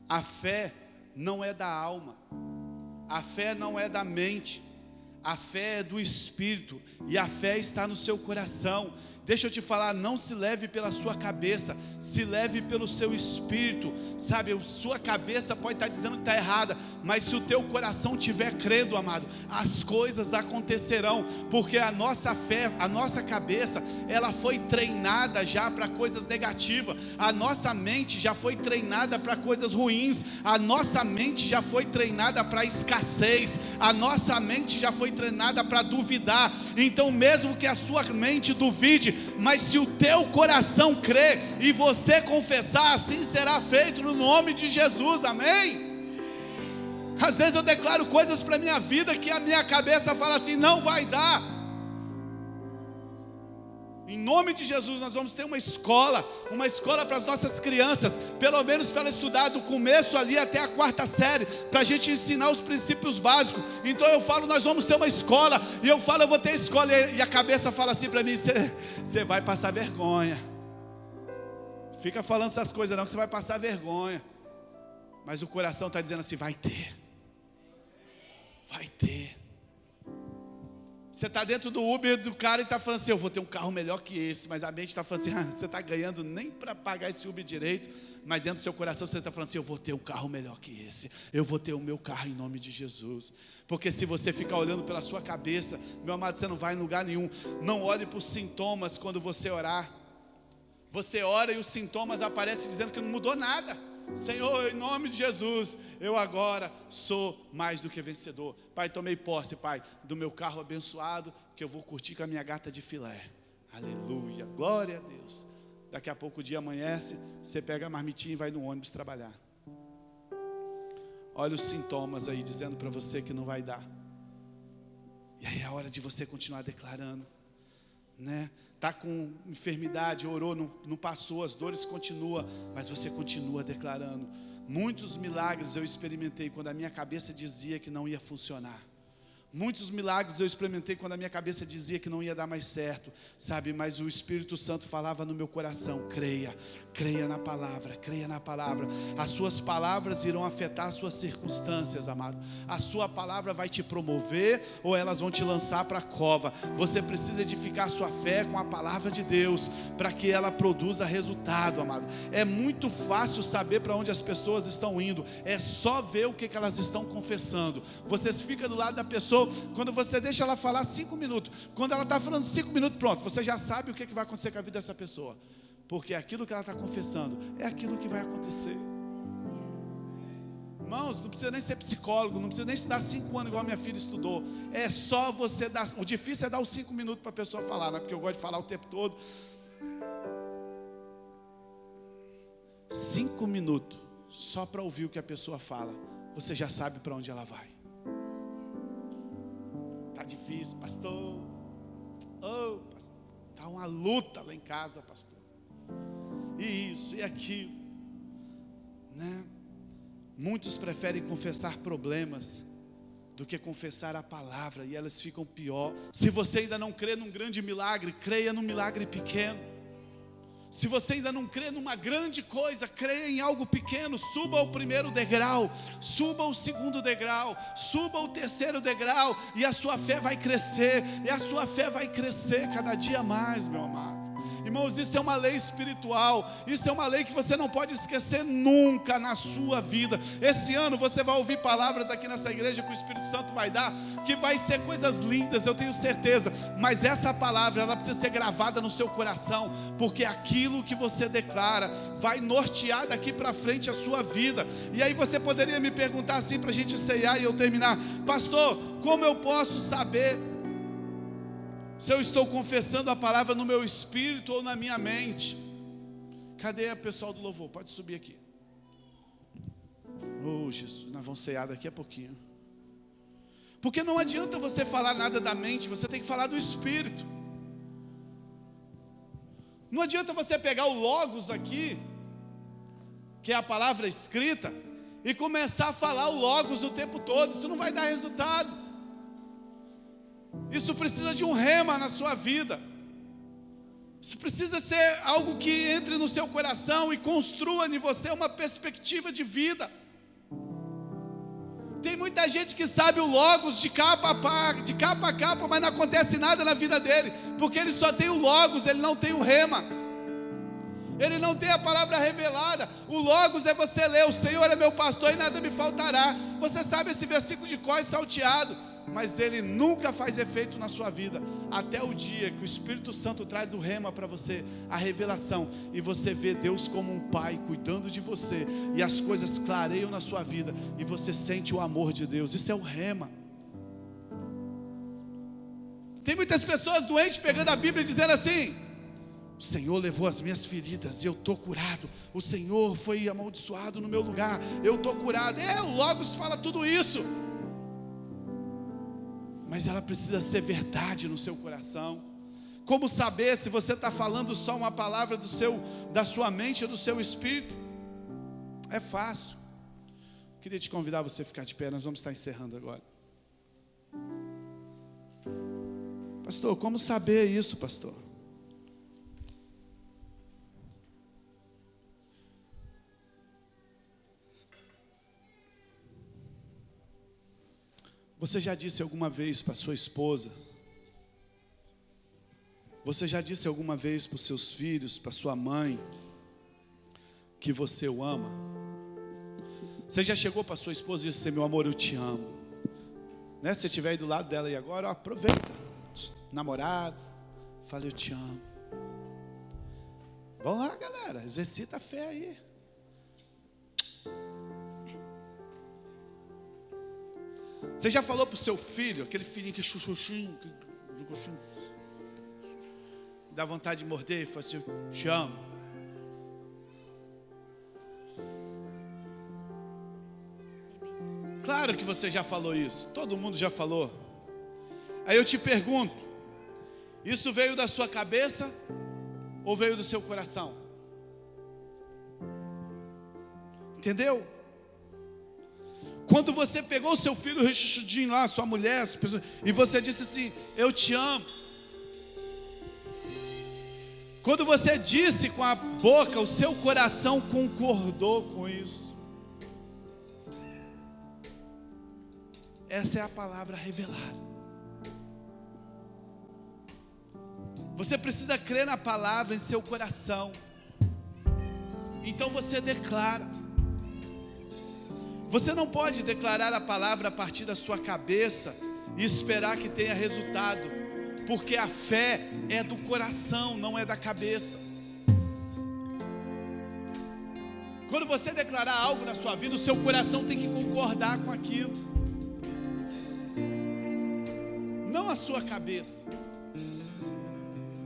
Speaker 1: A fé não é da alma, a fé não é da mente, a fé é do espírito, e a fé está no seu coração. Deixa eu te falar, não se leve pela sua cabeça, se leve pelo seu espírito, sabe, a sua cabeça pode estar dizendo que está errada, mas se o teu coração estiver crendo, amado, as coisas acontecerão, porque a nossa fé, a nossa cabeça, ela foi treinada já para coisas negativas, a nossa mente já foi treinada para coisas ruins, a nossa mente já foi treinada para escassez, a nossa mente já foi treinada para duvidar. Então mesmo que a sua mente duvide, mas se o teu coração crer e você confessar, assim será feito no nome de Jesus, amém? Às vezes eu declaro coisas para a minha vida que a minha cabeça fala assim, não vai dar. Em nome de Jesus nós vamos ter uma escola para as nossas crianças, pelo menos para ela estudar do começo ali até a 4ª série, para a gente ensinar os princípios básicos. Então eu falo, nós vamos ter uma escola, e eu falo, eu vou ter escola, e a cabeça fala assim para mim, você vai passar vergonha, fica falando essas coisas não, que você vai passar vergonha, mas o coração está dizendo assim, vai ter. Você está dentro do Uber do cara e está falando assim, eu vou ter um carro melhor que esse, mas a mente está falando assim, você está ganhando nem para pagar esse Uber direito, mas dentro do seu coração você está falando assim, eu vou ter um carro melhor que esse, eu vou ter o meu carro em nome de Jesus. Porque se você ficar olhando pela sua cabeça, meu amado, você não vai em lugar nenhum. Não olhe para os sintomas quando você orar. Você ora e os sintomas aparecem dizendo que não mudou nada. Senhor, em nome de Jesus, eu agora sou mais do que vencedor. Pai, tomei posse, Pai, do meu carro abençoado, que eu vou curtir com a minha gata de filé. Aleluia, glória a Deus. Daqui a pouco o dia amanhece, você pega a marmitinha e vai no ônibus trabalhar. Olha os sintomas aí dizendo para você que não vai dar. E aí é a hora de você continuar declarando, né? Está com enfermidade, orou, não passou, as dores continuam, mas você continua declarando. Muitos milagres eu experimentei quando a minha cabeça dizia que não ia funcionar. Muitos milagres eu experimentei quando a minha cabeça dizia que não ia dar mais certo, sabe, mas o Espírito Santo falava no meu coração, creia na palavra, as suas palavras irão afetar as suas circunstâncias, amado, a sua palavra vai te promover, ou elas vão te lançar para a cova. Você precisa edificar a sua fé com a palavra de Deus, para que ela produza resultado, amado. É muito fácil saber para onde as pessoas estão indo, é só ver o que elas estão confessando. Você fica do lado da pessoa, quando você deixa ela falar 5 minutos, quando ela está falando 5 minutos, pronto, você já sabe o que vai acontecer com a vida dessa pessoa, porque aquilo que ela está confessando é aquilo que vai acontecer. Irmãos, não precisa nem ser psicólogo, não precisa nem estudar 5 anos igual minha filha estudou. É só você dar, o difícil é dar os 5 minutos para a pessoa falar, né? Porque eu gosto de falar o tempo todo. 5 minutos, só para ouvir o que a pessoa fala, você já sabe para onde ela vai. Tá difícil, pastor. Oh, pastor, tá uma luta lá em casa, pastor. E isso, e aquilo, né? Muitos preferem confessar problemas do que confessar a palavra, e elas ficam pior. Se você ainda não crê num grande milagre, creia num milagre pequeno. Se você ainda não crê numa grande coisa, creia em algo pequeno. Suba ao primeiro degrau, suba ao segundo degrau, suba ao terceiro degrau, e a sua fé vai crescer, e a sua fé vai crescer cada dia mais, meu amado. Irmãos, isso é uma lei espiritual, isso é uma lei que você não pode esquecer nunca na sua vida. Esse ano você vai ouvir palavras aqui nessa igreja que o Espírito Santo vai dar, que vai ser coisas lindas, eu tenho certeza. Mas essa palavra, ela precisa ser gravada no seu coração, porque aquilo que você declara vai nortear daqui para frente a sua vida. E aí você poderia me perguntar assim, para a gente ceiar e eu terminar: pastor, como eu posso saber se eu estou confessando a palavra no meu espírito ou na minha mente? Cadê o pessoal do louvor? Pode subir aqui. Oh, Jesus, nós vamos cear daqui a pouquinho. Porque não adianta você falar nada da mente, você tem que falar do espírito. Não adianta você pegar o logos aqui, que é a palavra escrita, e começar a falar o logos o tempo todo. Isso não vai dar resultado. Isso precisa de um rema na sua vida. Isso precisa ser algo que entre no seu coração e construa em você uma perspectiva de vida. Tem muita gente que sabe o logos de capa a capa, mas não acontece nada na vida dele, porque ele só tem o logos, ele não tem o rema. Ele não tem a palavra revelada. O logos é você ler: o Senhor é meu pastor e nada me faltará. Você sabe esse versículo de cor salteado, mas ele nunca faz efeito na sua vida, até o dia que o Espírito Santo traz o rema para você, a revelação, e você vê Deus como um pai cuidando de você, e as coisas clareiam na sua vida, e você sente o amor de Deus. Isso é o rema. Tem muitas pessoas doentes pegando a Bíblia e dizendo assim: o Senhor levou as minhas feridas e eu estou curado. O Senhor foi amaldiçoado no meu lugar, eu estou curado. O Logos fala tudo isso, mas ela precisa ser verdade no seu coração. Como saber se você está falando só uma palavra da sua mente ou do seu espírito? É fácil. Queria te convidar a você ficar de pé, nós vamos estar encerrando agora. Pastor, como saber isso, pastor? Você já disse alguma vez para sua esposa? Você já disse alguma vez para os seus filhos, para sua mãe, que você o ama? Você já chegou para sua esposa e disse assim: meu amor, eu te amo, né? Se você estiver aí do lado dela e agora, aproveita, namorado, fala: eu te amo. Vamos lá, galera, exercita a fé aí. Você já falou para o seu filho, aquele filhinho que chuchuchinho, dá vontade de morder, e fala assim: eu te amo? Claro que você já falou isso, todo mundo já falou. Aí eu te pergunto: isso veio da sua cabeça ou veio do seu coração? Entendeu? Quando você pegou o seu filho rechuchudinho lá, sua mulher, e você disse assim: eu te amo. Quando você disse com a boca, o seu coração concordou com isso. Essa é a palavra revelada. Você precisa crer na palavra em seu coração. Então você declara. Você não pode declarar a palavra a partir da sua cabeça e esperar que tenha resultado, porque a fé é do coração, não é da cabeça. Quando você declarar algo na sua vida, o seu coração tem que concordar com aquilo, não a sua cabeça.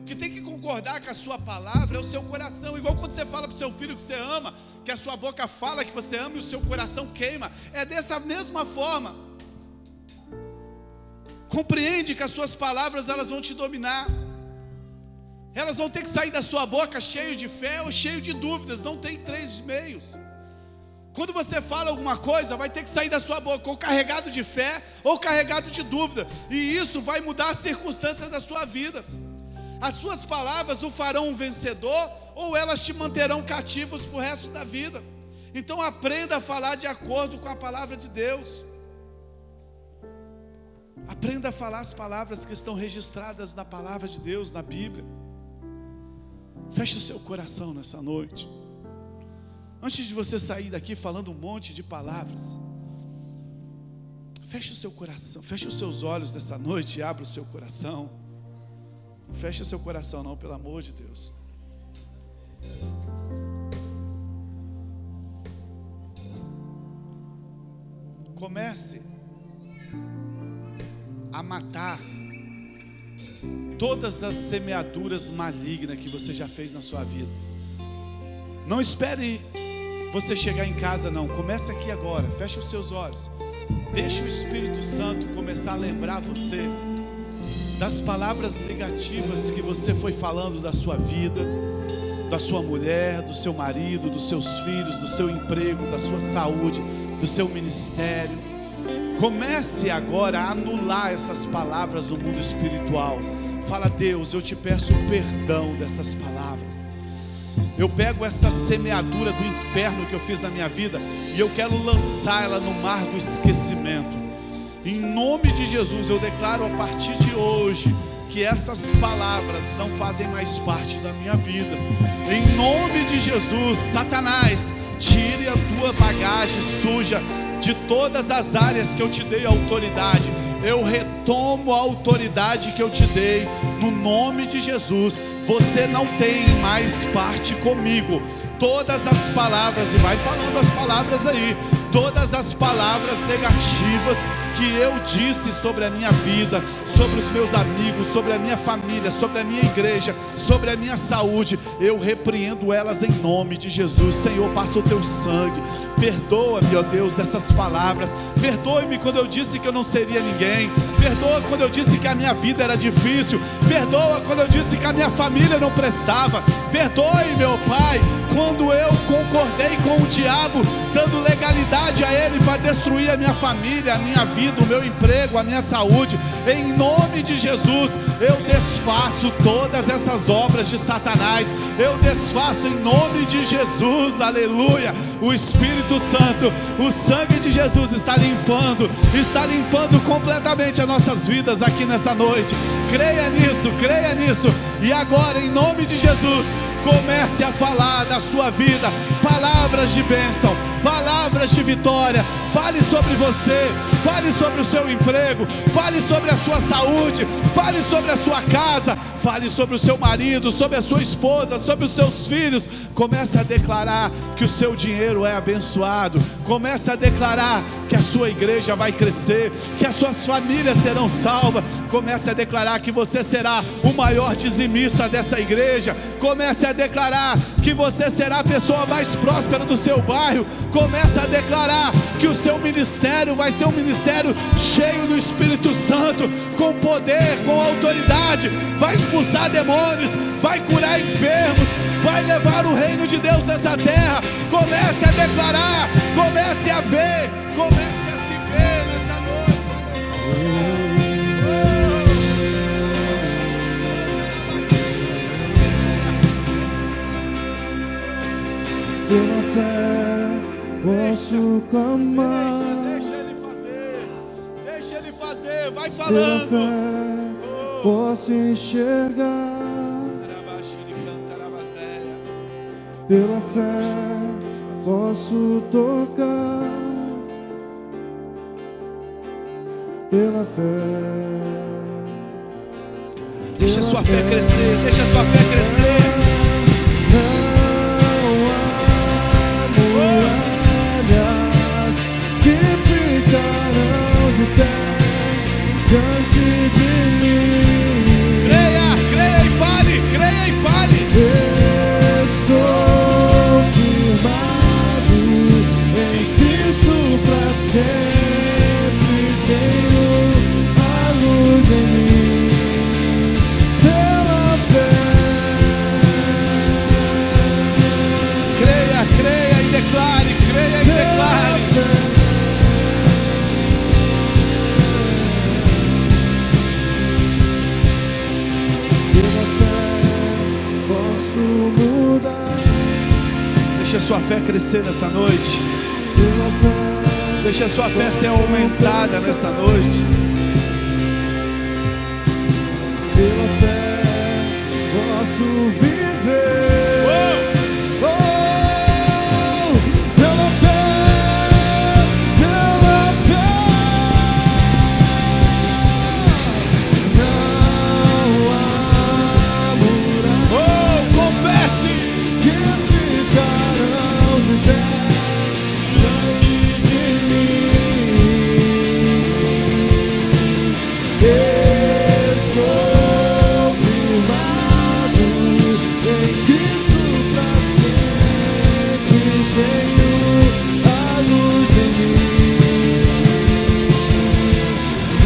Speaker 1: O que tem que concordar com a sua palavra é o seu coração. Igual quando você fala para o seu filho que você ama, que a sua boca fala que você ama e o seu coração queima. É dessa mesma forma. Compreende que as suas palavras, elas vão te dominar. Elas vão ter que sair da sua boca cheio de fé ou cheio de dúvidas. Não tem três meios. Quando você fala alguma coisa, vai ter que sair da sua boca ou carregado de fé ou carregado de dúvida. E isso vai mudar as circunstâncias da sua vida. As suas palavras o farão um vencedor ou elas te manterão cativos para o resto da vida. Então aprenda a falar de acordo com a palavra de Deus. Aprenda a falar as palavras que estão registradas na palavra de Deus, na Bíblia. Feche o seu coração nessa noite. Antes de você sair daqui falando um monte de palavras, feche o seu coração, feche os seus olhos nessa noite e abra o seu coração. Não feche seu coração não, pelo amor de Deus. Comece a matar todas as semeaduras malignas que você já fez na sua vida. Não espere você chegar em casa não, comece aqui agora, feche os seus olhos. Deixe o Espírito Santo começar a lembrar você das palavras negativas que você foi falando da sua vida, da sua mulher, do seu marido, dos seus filhos, do seu emprego, da sua saúde, do seu ministério. Comece agora a anular essas palavras no mundo espiritual. Fala: Deus, eu te peço perdão dessas palavras. Eu pego essa semeadura do inferno que eu fiz na minha vida e eu quero lançar ela no mar do esquecimento. Em nome de Jesus, eu declaro a partir de hoje que essas palavras não fazem mais parte da minha vida. Em nome de Jesus, Satanás, tire a tua bagagem suja de todas as áreas que eu te dei autoridade. Eu retomo a autoridade que eu te dei no nome de Jesus. Você não tem mais parte comigo. Todas as palavras, e vai falando as palavras aí, todas as palavras negativas que eu disse sobre a minha vida, sobre os meus amigos, sobre a minha família, sobre a minha igreja, sobre a minha saúde, eu repreendo elas em nome de Jesus. Senhor, passa o teu sangue, perdoa-me, ó Deus, dessas palavras. Perdoe-me quando eu disse que eu não seria ninguém. Perdoa quando eu disse que a minha vida era difícil. Perdoa quando eu disse que a minha família não prestava. Perdoe, meu Pai, quando eu concordei com o diabo, dando legalidade a ele para destruir a minha família, a minha vida, o meu emprego, a minha saúde. Em nome de Jesus, eu desfaço todas essas obras de Satanás. Eu desfaço em nome de Jesus, aleluia. O Espírito Santo, o sangue de Jesus está limpando completamente as nossas vidas aqui nessa noite. Creia nisso. E agora, em nome de Jesus, comece a falar da sua vida palavras de bênção, palavras de vitória. Fale sobre você, fale sobre o seu emprego, fale sobre a sua saúde, fale sobre a sua casa, fale sobre o seu marido, sobre a sua esposa, sobre os seus filhos. Comece a declarar que o seu dinheiro é abençoado. Comece a declarar que a sua igreja vai crescer, que as suas famílias serão salvas. Comece a declarar que você será o maior dizimista dessa igreja. Comece a declarar que você será a pessoa mais próspera do seu bairro. Comece a declarar que o seu ministério vai ser um ministério cheio do Espírito Santo, com poder, com autoridade. Vai expulsar demônios, vai curar enfermos, vai levar o reino de Deus nessa terra. Comece a declarar, comece a ver, comece a se ver nessa noite.
Speaker 2: Pela fé posso clamar.
Speaker 1: Deixa ele fazer, vai falando.
Speaker 2: Pela fé posso enxergar. Pela fé posso tocar. Pela fé.
Speaker 1: Deixa a sua fé crescer, deixa a sua fé crescer.
Speaker 2: Não há
Speaker 1: declare, creia e declare.
Speaker 2: Pela fé posso mudar.
Speaker 1: Deixa a sua fé crescer nessa noite.
Speaker 2: Pela fé
Speaker 1: Deixa a sua fé ser aumentada nessa noite.
Speaker 2: pela fé posso viver. Oh, pela fé, pela fé. Não há muralhas
Speaker 1: Oh, confesse.
Speaker 2: que ficarão de pé diante de mim. Estou firmado em Cristo pra sempre. Tenho a luz em mim.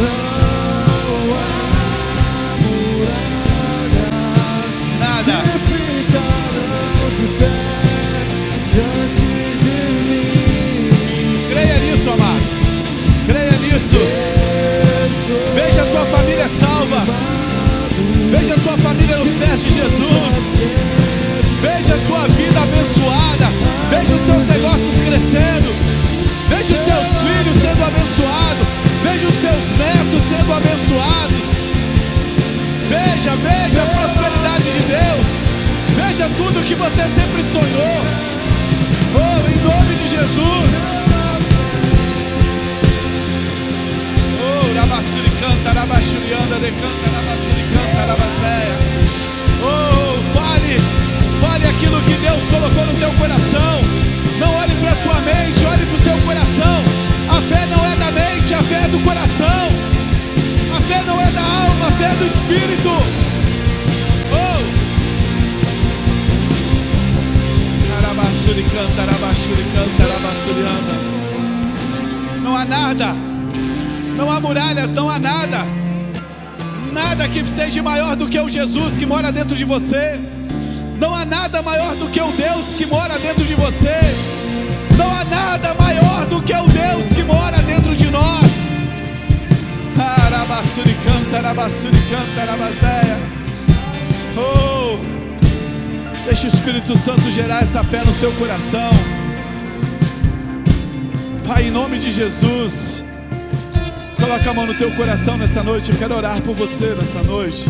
Speaker 2: Não há muralhas
Speaker 1: Nada.
Speaker 2: que ficarão de pé diante de mim.
Speaker 1: Creia nisso, amado. Creia nisso. Veja a sua família salva. Veja a sua família nos pés de Jesus. Veja a sua vida abençoada. Veja os seus negócios crescendo. Veja os seus filhos sendo abençoados. Veja os seus netos sendo abençoados. Veja, veja a prosperidade de Deus. Veja tudo que você sempre sonhou. Oh, em nome de Jesus. Oh, Rabassuri canta, Rabachurianda, decanta, Rabassuri canta, Rabasneia. Oh, fale aquilo que Deus colocou no teu coração. Não olhe para a sua mente, olhe para o seu coração. A fé não é da mente, a fé é do coração. A fé não é da alma, a fé é do Espírito. Oh! Arabassuri canta, Rabassurianda. Não há nada. Não há muralhas, não há nada. Nada que seja maior do que o Jesus que mora dentro de você. Não há nada maior do que o Deus que mora dentro de você. Não há nada maior do que o Deus que mora dentro de nós. Arabassuri canta, Rabasneia. Oh! Deixa o Espírito Santo gerar essa fé no seu coração. Pai, em nome de Jesus, coloca a mão no teu coração nessa noite. Eu quero orar por você nessa noite.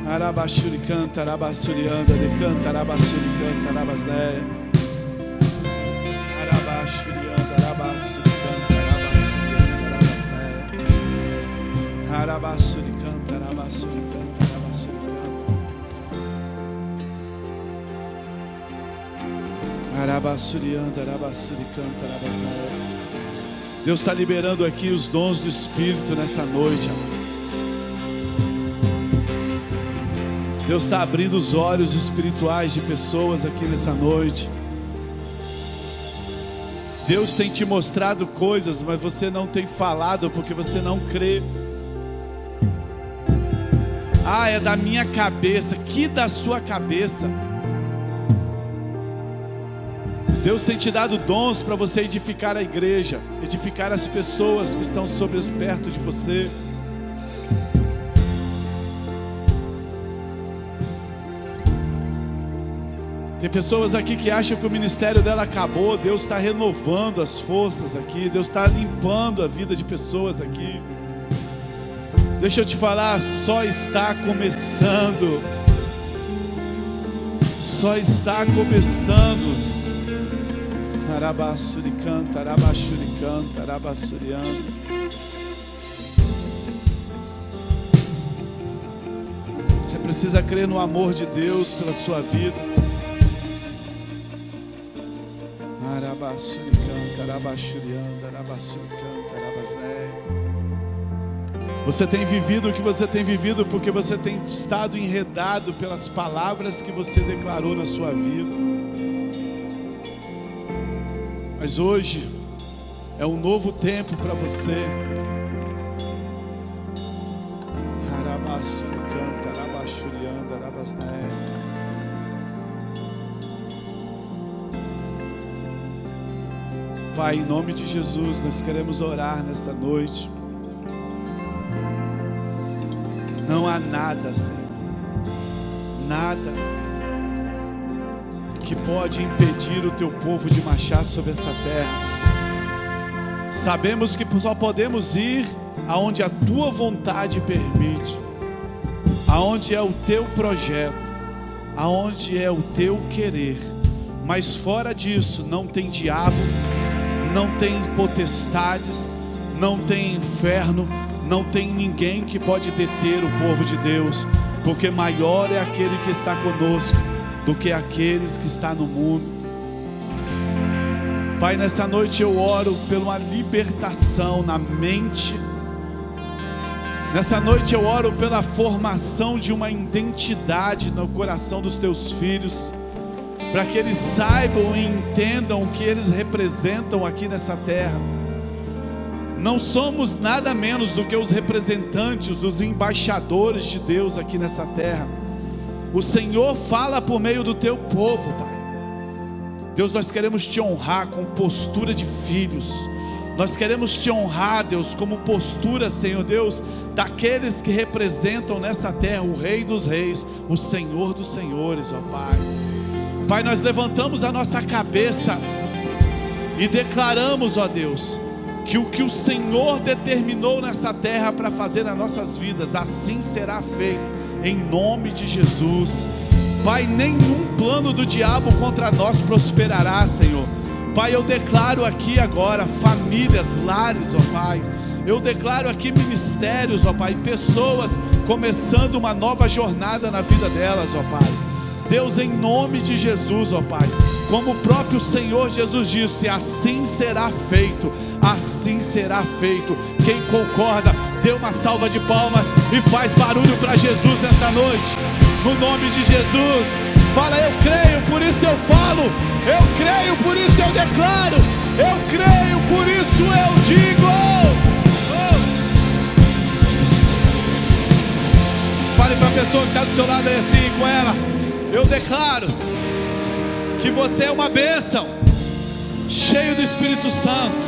Speaker 1: Arabassuri canta, Rabassurianda, decanta, Rabassuri canta, Rabasneia. Arabassurianda, Rabassuri canta, Rabassurianda, Rabasneia. Arabassuri canta, Rabassuri canta, Rabassuri canta. Arabassurianda, Rabassuri canta, Rabasneia. Deus está liberando aqui os dons do Espírito nessa noite, amor. Deus está abrindo os olhos espirituais de pessoas aqui nessa noite. Deus tem te mostrado coisas, mas você não tem falado porque você não crê. Ah, é da minha cabeça. Que da sua cabeça? Deus tem te dado dons para você edificar a igreja, edificar as pessoas que estão perto de você. Tem pessoas aqui que acham que o ministério dela acabou. Deus está renovando as forças aqui. Deus está limpando a vida de pessoas aqui. Deixa eu te falar, só está começando. Só está começando. Arabassuri canta, Arabassuri canta, Arabassurianda. Você precisa crer no amor de Deus pela sua vida. Arabassuri canta, Arabassurianda, Arabassuri canta, Arabasneia. Você tem vivido o que você tem vivido porque você tem estado enredado pelas palavras que você declarou na sua vida. Mas hoje é um novo tempo para você. Arabassuri canta, Arabassurianda, Arabasneia. Pai, em nome de Jesus, nós queremos orar nessa noite. Não há nada, Senhor, nada que pode impedir o teu povo de marchar sobre essa terra. Sabemos que só podemos ir aonde a tua vontade permite, aonde é o teu projeto, aonde é o teu querer. Mas fora disso, não tem diabo, não tem potestades, não tem inferno, não tem ninguém que pode deter o povo de Deus, porque maior é aquele que está conosco do que aqueles que estão no mundo. Pai, nessa noite eu oro por uma libertação na mente. Nessa noite eu oro pela formação de uma identidade no coração dos teus filhos, para que eles saibam e entendam o que eles representam aqui nessa terra. Não somos nada menos do que os representantes, os embaixadores de Deus aqui nessa terra. O Senhor fala por meio do teu povo, Pai. Deus, nós queremos te honrar com postura de filhos. Nós queremos te honrar, Deus, como postura, Senhor Deus, daqueles que representam nessa terra o Rei dos Reis, o Senhor dos Senhores, ó Pai. Pai, nós levantamos a nossa cabeça e declaramos, ó Deus, que o que o Senhor determinou nessa terra para fazer nas nossas vidas, assim será feito, em nome de Jesus. Pai, nenhum plano do diabo contra nós prosperará, Senhor. Pai, eu declaro aqui agora famílias, lares, ó Pai. Eu declaro aqui ministérios, ó Pai, pessoas começando uma nova jornada na vida delas, ó Pai. Deus, em nome de Jesus, ó Pai, como o próprio Senhor Jesus disse, assim será feito, assim será feito. Quem concorda, dê uma salva de palmas e faz barulho para Jesus nessa noite, no nome de Jesus. Fala, eu creio, por isso eu falo, eu creio, por isso eu declaro, eu creio, por isso eu digo. Fale para a pessoa que está do seu lado aí assim, com ela: eu declaro que você é uma bênção, cheio do Espírito Santo.